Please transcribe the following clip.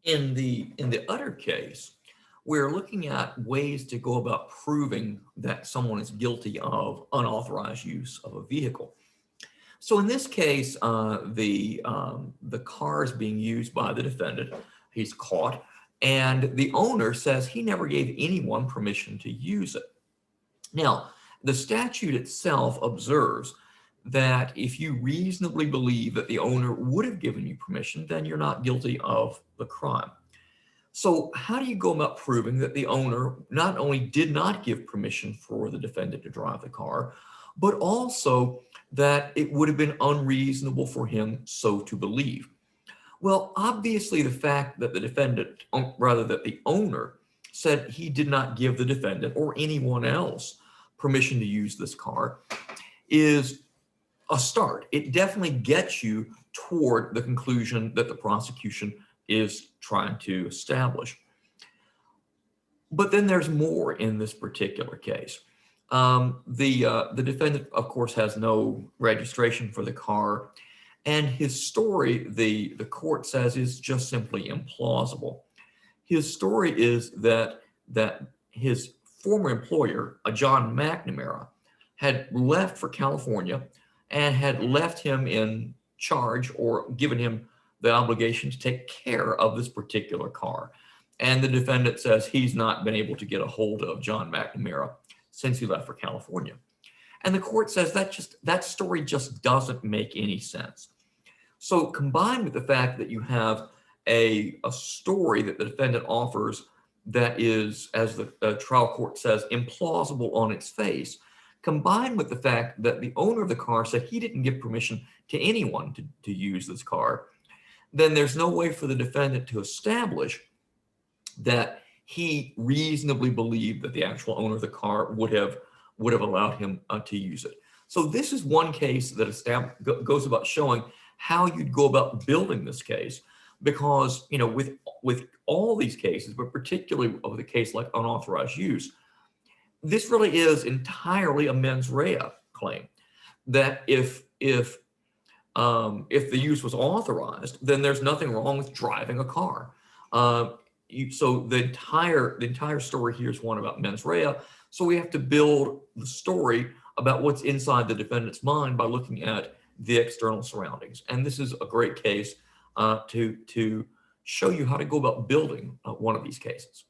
In the other case, we're looking at ways to go about proving that someone is guilty of unauthorized use of a vehicle. So in this case, the car is being used by the defendant. He's caught, and the owner says he never gave anyone permission to use it. Now, the statute itself observes that if you reasonably believe that the owner would have given you permission, then you're not guilty of the crime. So how do you go about proving that the owner not only did not give permission for the defendant to drive the car, but also that it would have been unreasonable for him so to believe? Well, obviously the fact that the defendant, rather that the owner said he did not give the defendant or anyone else permission to use this car is a start. It definitely gets you toward the conclusion that the prosecution is trying to establish. But then there's more in this particular case. The defendant, of course, has no registration for the car, and his story, the court says, is just simply implausible. His story is that his former employer, a John McNamara, had left for California and had left him in charge or given him the obligation to take care of this particular car. And the defendant says he's not been able to get a hold of John McNamara since he left for California. And the court says that story just doesn't make any sense. So combined with the fact that you have a story that the defendant offers that is, as the trial court says, implausible on its face, combined with the fact that the owner of the car said he didn't give permission to anyone to use this car, then there's no way for the defendant to establish that he reasonably believed that the actual owner of the car would have allowed him to use it. So this is one case that goes about showing how you'd go about building this case, because with all these cases, but particularly with a case like unauthorized use, this really is entirely a mens rea claim. That if the use was authorized, then there's nothing wrong with driving a car. So the entire story here is one about mens rea. So we have to build the story about what's inside the defendant's mind by looking at the external surroundings. And this is a great case to show you how to go about building one of these cases.